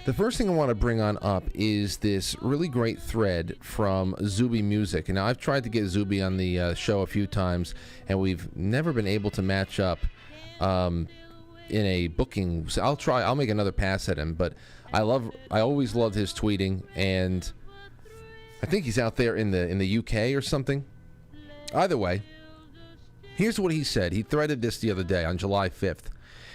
The first thing I want to bring on up is this really great thread from Zuby Music. And now I've tried to get Zuby on the show a few times, and we've never been able to match up in a booking. So I'll make another pass at him. But I always loved his tweeting, and I think he's out there in the UK or something. Either way, here's what he said. He threaded this the other day on July 5th.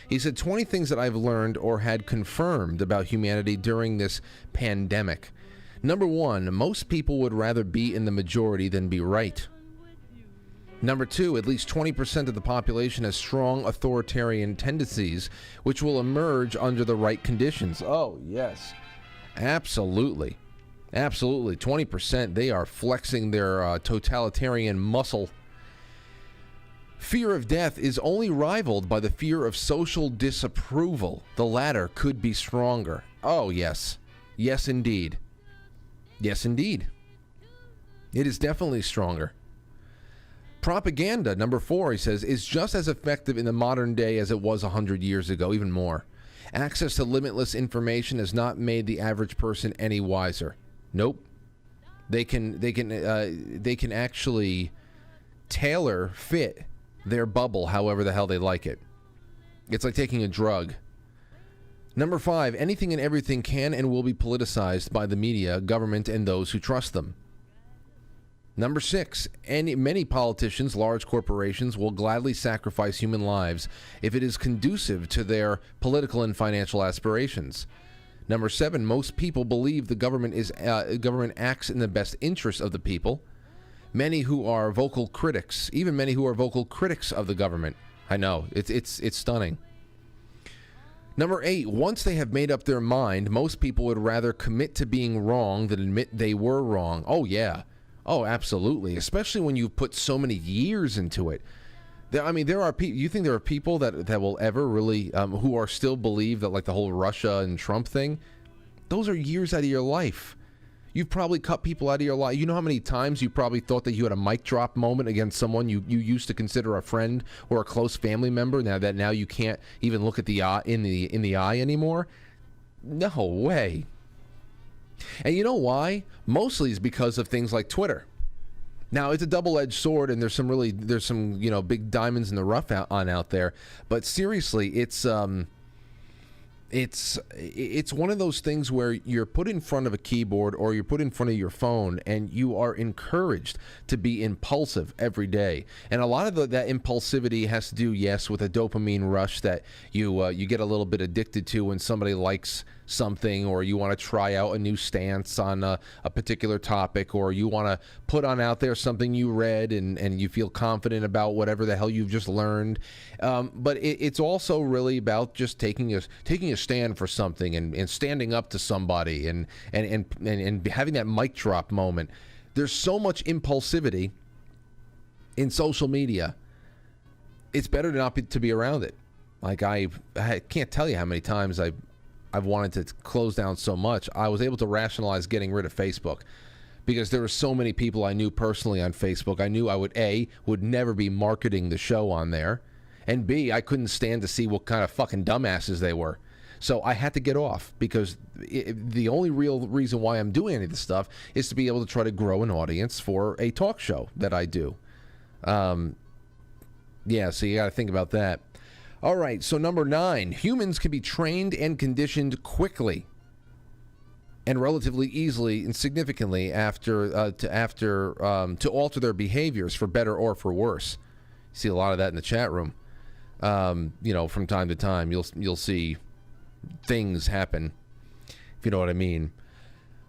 He said, 20 things that I've learned or had confirmed about humanity during this pandemic. Number 1, most people would rather be in the majority than be right. Number 2, at least 20% of the population has strong authoritarian tendencies, which will emerge under the right conditions. Oh, yes. Absolutely. Absolutely. 20%, they are flexing their totalitarian muscle. Fear of death is only rivaled by the fear of social disapproval. The latter could be stronger. Oh, yes. Yes, indeed. Yes, indeed. It is definitely stronger. Propaganda, number 4, he says, is just as effective in the modern day as it was 100 years ago, even more. Access to limitless information has not made the average person any wiser. Nope. They can actually tailor fit their bubble however the hell they like it. It's like taking a drug. Number 5, anything and everything can and will be politicized by the media, government, and those who trust them. Number 6, many politicians, large corporations, will gladly sacrifice human lives if it is conducive to their political and financial aspirations. Number 7, most people believe the government acts in the best interest of the people. Many who are vocal critics, even many who are vocal critics of the government. I know, it's stunning. Number 8, once they have made up their mind, most people would rather commit to being wrong than admit they were wrong. Oh, yeah. Oh, absolutely. Especially when you've put so many years into it. There are people. You think there are people that will ever really, who are still believe that, like, the whole Russia and Trump thing, those are years out of your life. You've probably cut people out of your life. You know how many times you probably thought that you had a mic drop moment against someone you used to consider a friend or a close family member. Now you can't even look at the eye in the eye anymore. No way. And you know why? Mostly is because of things like Twitter. Now, it's a double-edged sword, and there's some big diamonds in the rough out there. But seriously, it's one of those things where you're put in front of a keyboard or you're put in front of your phone, and you are encouraged to be impulsive every day. And a lot of that impulsivity has to do, yes, with a dopamine rush that you get a little bit addicted to when somebody likes something, or you want to try out a new stance on a particular topic, or you want to put on out there something you read and you feel confident about whatever the hell you've just learned. But it's also really about just taking a stand for something and standing up to somebody and having that mic drop moment. There's so much impulsivity in social media. It's better to be around it. Like I can't tell you how many times I've wanted to close down so much. I was able to rationalize getting rid of Facebook because there were so many people I knew personally on Facebook. I knew I would never be marketing the show on there, and B, I couldn't stand to see what kind of fucking dumbasses they were. So I had to get off because the only real reason why I'm doing any of this stuff is to be able to try to grow an audience for a talk show that I do. So you got to think about that. All right, so number 9, humans can be trained and conditioned quickly and relatively easily and significantly to alter their behaviors for better or for worse. You see a lot of that in the chat room. From time to time, you'll see things happen, if you know what I mean.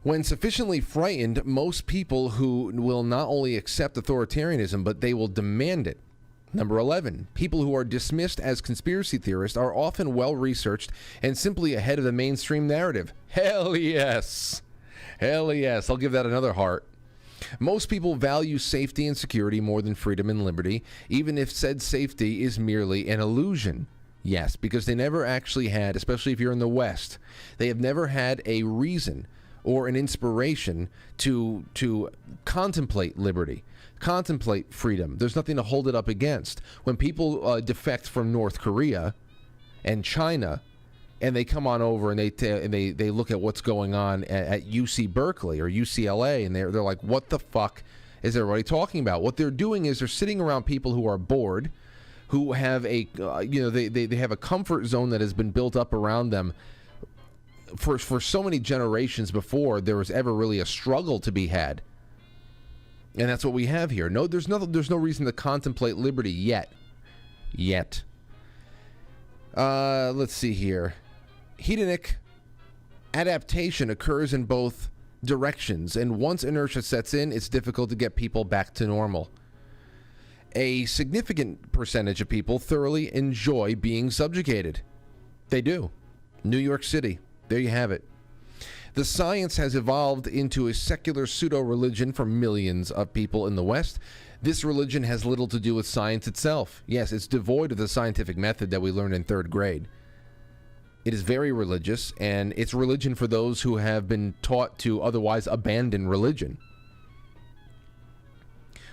When sufficiently frightened, most people who will not only accept authoritarianism, but they will demand it. Number 11, people who are dismissed as conspiracy theorists are often well-researched and simply ahead of the mainstream narrative. Hell yes. Hell yes. I'll give that another heart. Most people value safety and security more than freedom and liberty, even if said safety is merely an illusion. Yes, because they never actually had, especially if you're in the West, they have never had a reason or an inspiration to contemplate liberty, contemplate freedom. There's nothing to hold it up against. When people defect from North Korea and China and they come on over and they look at what's going on at UC Berkeley or UCLA, and they're like, what the fuck is everybody talking about? What they're doing is they're sitting around people who are bored, who have they have a comfort zone that has been built up around them for so many generations before there was ever really a struggle to be had. And that's what we have here. No, there's no reason to contemplate liberty yet. Let's see here. Hedonic adaptation occurs in both directions, and once inertia sets in, it's difficult to get people back to normal. A significant percentage of people thoroughly enjoy being subjugated. They do. New York City. There you have it. The science has evolved into a secular pseudo-religion for millions of people in the West. This religion has little to do with science itself. Yes, it's devoid of the scientific method that we learned in 3rd grade. It is very religious, and it's religion for those who have been taught to otherwise abandon religion,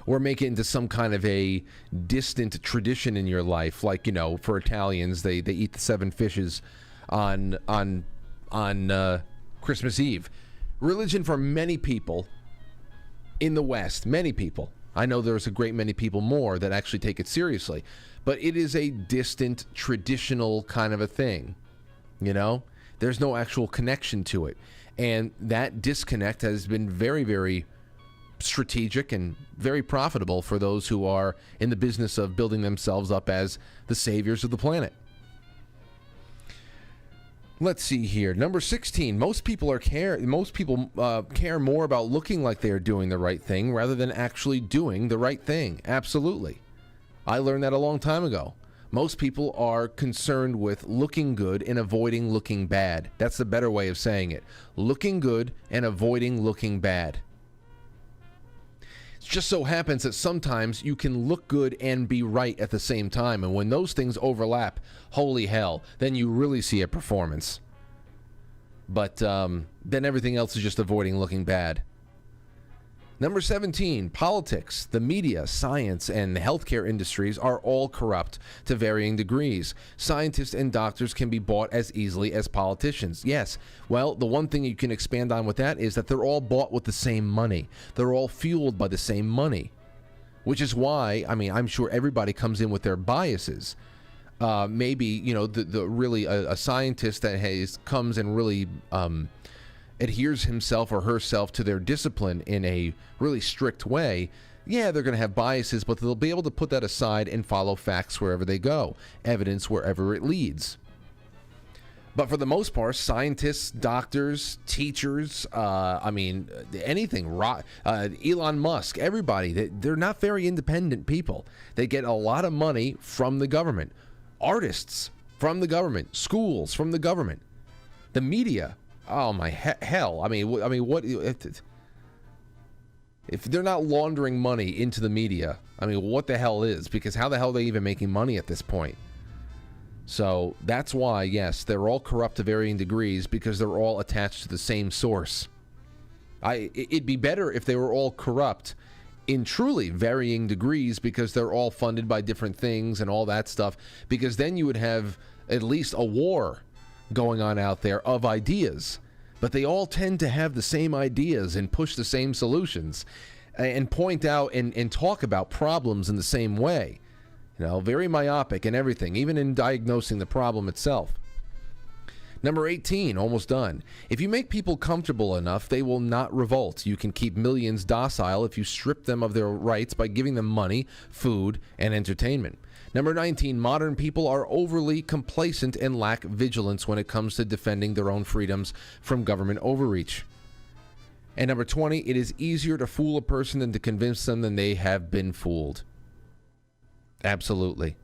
or make it into some kind of a distant tradition in your life. Like, for Italians, they eat the 7 fishes on Christmas Eve. Religion for many people in the West, many people. I know there's a great many people more that actually take it seriously, but it is a distant, traditional kind of a thing. There's no actual connection to it. And that disconnect has been very, very strategic and very profitable for those who are in the business of building themselves up as the saviors of the planet. Let's see here. Number 16. Most people care more about looking like they are doing the right thing rather than actually doing the right thing. Absolutely. I learned that a long time ago. Most people are concerned with looking good and avoiding looking bad. That's the better way of saying it. Looking good and avoiding looking bad. It just so happens that sometimes you can look good and be right at the same time. And when those things overlap, holy hell, then you really see a performance. But then everything else is just avoiding looking bad. Number 17, politics, the media, science, and the healthcare industries are all corrupt to varying degrees. Scientists and doctors can be bought as easily as politicians. Yes, well, the one thing you can expand on with that is that they're all bought with the same money. They're all fueled by the same money, which is why, I'm sure everybody comes in with their biases. Maybe, the really a scientist that comes and really adheres himself or herself to their discipline in a really strict way, yeah, they're going to have biases, but they'll be able to put that aside and follow facts wherever they go, evidence wherever it leads. But for the most part, scientists, doctors, teachers, anything, Elon Musk, everybody, they're not very independent people. They get a lot of money from the government. Artists from the government. Schools from the government. The media. Oh my hell! What if they're not laundering money into the media? What the hell is? Because how the hell are they even making money at this point? So that's why, yes, they're all corrupt to varying degrees because they're all attached to the same source. It'd be better if they were all corrupt in truly varying degrees because they're all funded by different things and all that stuff. Because then you would have at least a war going on out there of ideas, but they all tend to have the same ideas and push the same solutions and point out and talk about problems in the same way. Very myopic and everything, even in diagnosing the problem itself. Number 18, almost done. If you make people comfortable enough, they will not revolt. You can keep millions docile if you strip them of their rights by giving them money, food, and entertainment. Number 19, modern people are overly complacent and lack vigilance when it comes to defending their own freedoms from government overreach. And number 20, it is easier to fool a person than to convince them that they have been fooled. Absolutely.